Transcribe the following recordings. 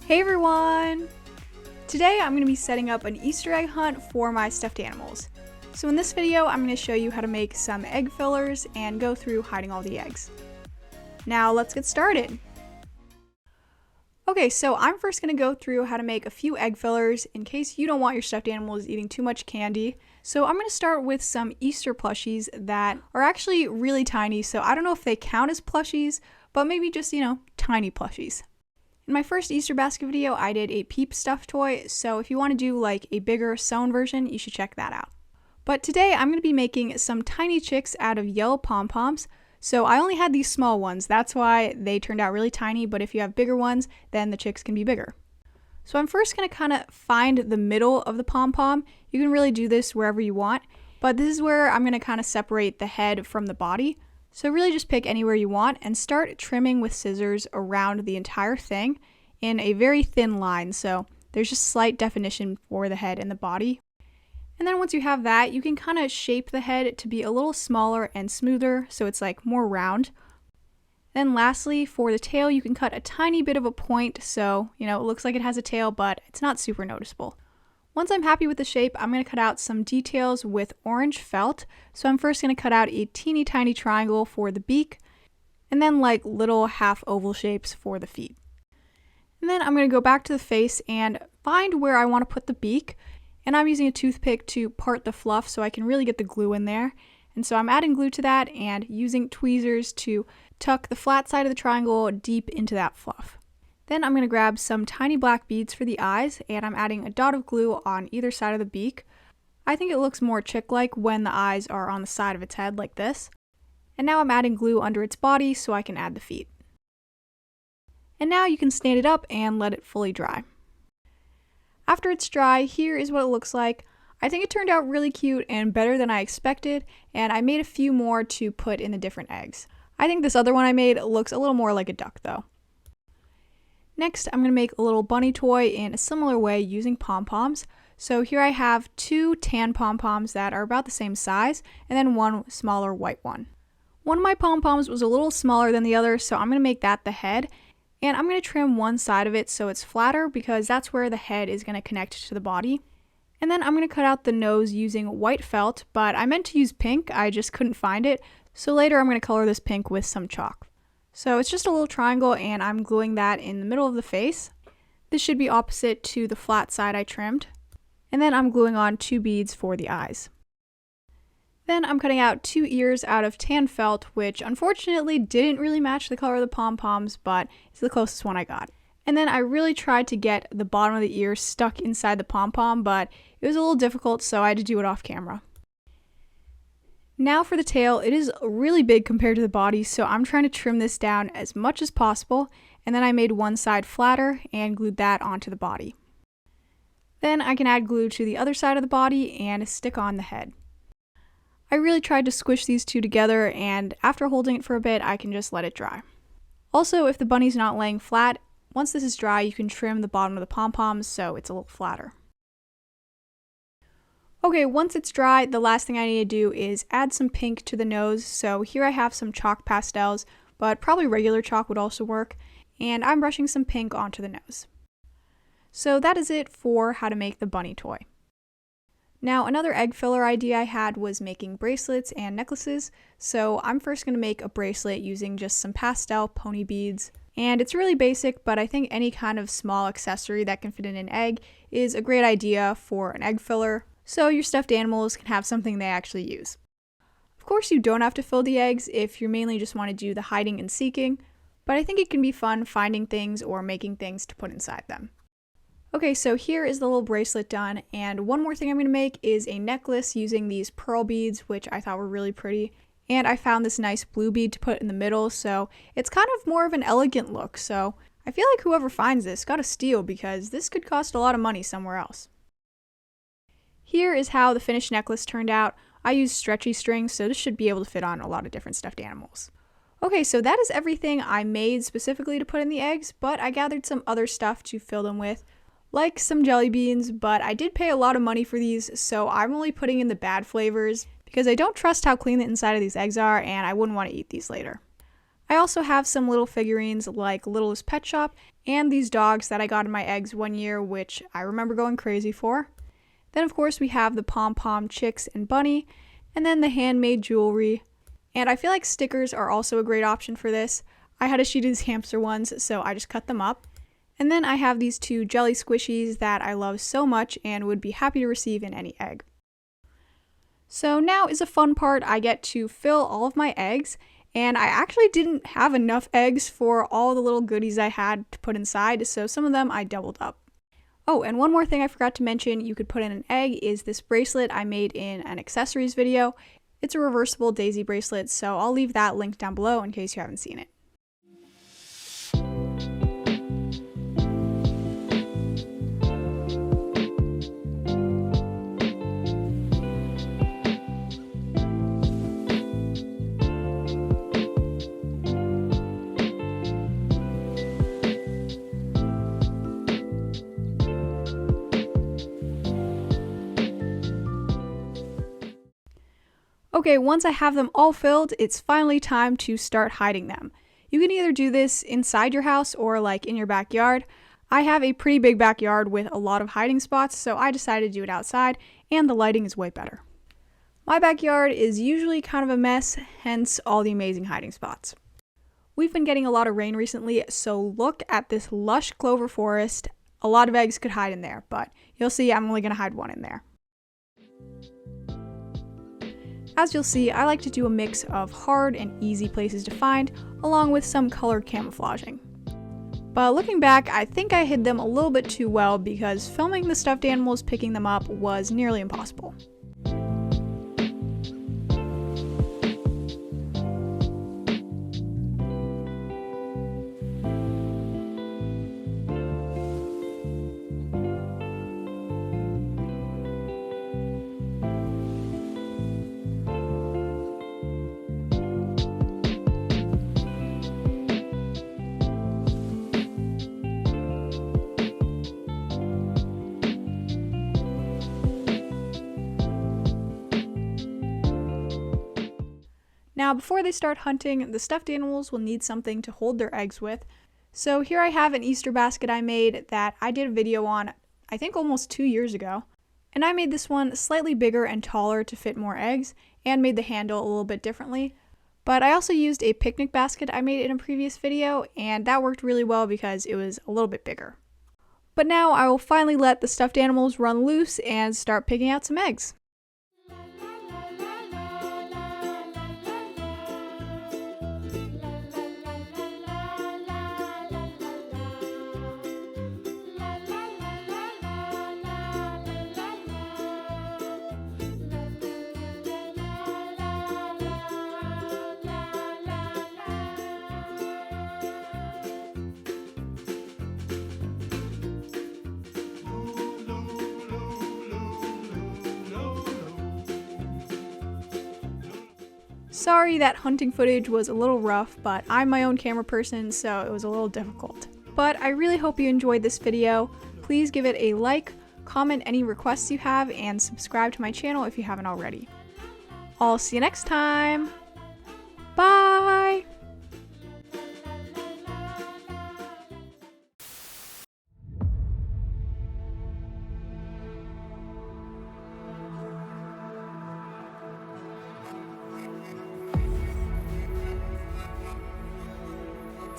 Hey everyone! Today I'm going to be setting up an Easter egg hunt for my stuffed animals. So in this video I'm going to show you how to make some egg fillers and go through hiding all the eggs. Now let's get started! Okay, so I'm first going to go through how to make a few egg fillers in case you don't want your stuffed animals eating too much candy. So I'm going to start with some Easter plushies that are actually really tiny, so I don't know if they count as plushies, but maybe just, tiny plushies. In my first Easter basket video, I did a Peep stuffed toy, so if you want to do like a bigger sewn version, you should check that out. But today I'm going to be making some tiny chicks out of yellow pom-poms. So I only had these small ones, that's why they turned out really tiny, but if you have bigger ones, then the chicks can be bigger. So I'm first going to kind of find the middle of the pom-pom. You can really do this wherever you want, but this is where I'm going to kind of separate the head from the body. So really just pick anywhere you want and start trimming with scissors around the entire thing in a very thin line, so there's just slight definition for the head and the body. And then once you have that, you can kind of shape the head to be a little smaller and smoother, so it's like more round. Then lastly, for the tail, you can cut a tiny bit of a point, so it looks like it has a tail, but it's not super noticeable. Once I'm happy with the shape, I'm going to cut out some details with orange felt. So I'm first going to cut out a teeny tiny triangle for the beak, and then like little half oval shapes for the feet. And then I'm going to go back to the face and find where I want to put the beak. And I'm using a toothpick to part the fluff so I can really get the glue in there. And so I'm adding glue to that and using tweezers to tuck the flat side of the triangle deep into that fluff. Then I'm going to grab some tiny black beads for the eyes, and I'm adding a dot of glue on either side of the beak. I think it looks more chick-like when the eyes are on the side of its head like this. And now I'm adding glue under its body so I can add the feet. And now you can stand it up and let it fully dry. After it's dry, here is what it looks like. I think it turned out really cute and better than I expected, and I made a few more to put in the different eggs. I think this other one I made looks a little more like a duck though. Next, I'm going to make a little bunny toy in a similar way using pom-poms. So here I have two tan pom-poms that are about the same size, and then one smaller white one. One of my pom-poms was a little smaller than the other, so I'm going to make that the head. And I'm going to trim one side of it so it's flatter because that's where the head is going to connect to the body. And then I'm going to cut out the nose using white felt, but I meant to use pink, I just couldn't find it. So later I'm going to color this pink with some chalk. So it's just a little triangle and I'm gluing that in the middle of the face. This should be opposite to the flat side I trimmed. And then I'm gluing on two beads for the eyes. Then I'm cutting out two ears out of tan felt, which unfortunately didn't really match the color of the pom-poms, but it's the closest one I got. And then I really tried to get the bottom of the ear stuck inside the pom-pom, but it was a little difficult, so I had to do it off camera. Now for the tail, it is really big compared to the body, so I'm trying to trim this down as much as possible, and then I made one side flatter and glued that onto the body. Then I can add glue to the other side of the body and stick on the head. I really tried to squish these two together, and after holding it for a bit, I can just let it dry. Also, if the bunny's not laying flat, once this is dry, you can trim the bottom of the pom-poms so it's a little flatter. Okay, once it's dry, the last thing I need to do is add some pink to the nose. So here I have some chalk pastels, but probably regular chalk would also work. And I'm brushing some pink onto the nose. So that is it for how to make the bunny toy. Now another egg filler idea I had was making bracelets and necklaces. So I'm first going to make a bracelet using just some pastel pony beads. And it's really basic, but I think any kind of small accessory that can fit in an egg is a great idea for an egg filler. So your stuffed animals can have something they actually use. Of course, you don't have to fill the eggs if you mainly just want to do the hiding and seeking, but I think it can be fun finding things or making things to put inside them. Okay, so here is the little bracelet done, and one more thing I'm going to make is a necklace using these pearl beads, which I thought were really pretty. And I found this nice blue bead to put in the middle, so it's kind of more of an elegant look, so I feel like whoever finds this got a steal because this could cost a lot of money somewhere else. Here is how the finished necklace turned out. I used stretchy strings, so this should be able to fit on a lot of different stuffed animals. Okay, so that is everything I made specifically to put in the eggs, but I gathered some other stuff to fill them with, like some jelly beans, but I did pay a lot of money for these, so I'm only putting in the bad flavors because I don't trust how clean the inside of these eggs are and I wouldn't want to eat these later. I I also have some little figurines like Littlest Pet Shop and these dogs that I got in my eggs one year, which I remember going crazy for. Then of course we have the pom-pom chicks and bunny, and then the handmade jewelry. And I feel like stickers are also a great option for this. I had a sheet of these hamster ones, so I just cut them up. And then I have these two jelly squishies that I love so much and would be happy to receive in any egg. So now is a fun part. I get to fill all of my eggs, and I actually didn't have enough eggs for all the little goodies I had to put inside, so some of them I doubled up. Oh, and one more thing I forgot to mention you could put in an egg is this bracelet I made in an accessories video. It's a reversible daisy bracelet, so I'll leave that link down below in case you haven't seen it. Okay, once I have them all filled, it's finally time to start hiding them. You can either do this inside your house or like in your backyard. I have a pretty big backyard with a lot of hiding spots, so I decided to do it outside, and the lighting is way better. My backyard is usually kind of a mess, hence all the amazing hiding spots. We've been getting a lot of rain recently, so look at this lush clover forest. A lot of eggs could hide in there, but you'll see I'm only going to hide one in there. As you'll see, I like to do a mix of hard and easy places to find, along with some color camouflaging. But looking back, I think I hid them a little bit too well because filming the stuffed animals picking them up was nearly impossible. Now, before they start hunting, the stuffed animals will need something to hold their eggs with. So here I have an Easter basket I made that I did a video on, I think almost 2 years ago. And I made this one slightly bigger and taller to fit more eggs, and made the handle a little bit differently. But I also used a picnic basket I made in a previous video, and that worked really well because it was a little bit bigger. But now I will finally let the stuffed animals run loose and start picking out some eggs. Sorry that hunting footage was a little rough, but I'm my own camera person, so it was a little difficult. But I really hope you enjoyed this video. Please give it a like, comment any requests you have, and subscribe to my channel if you haven't already. I'll see you next time! Bye!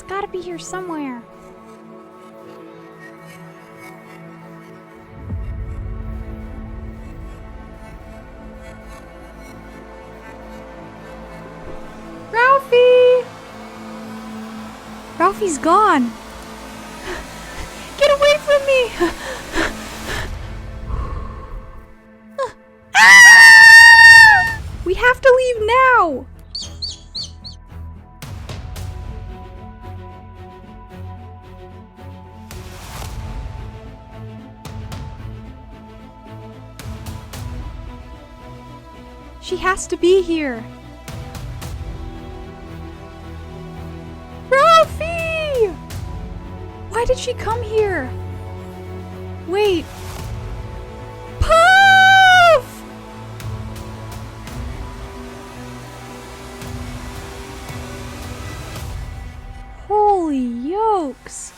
Gotta be here somewhere. Ralphie! Ralphie's gone. Get away from me! We have to leave now! She has to be here. Ralphie! Why did she come here? Wait. Puff! spokes.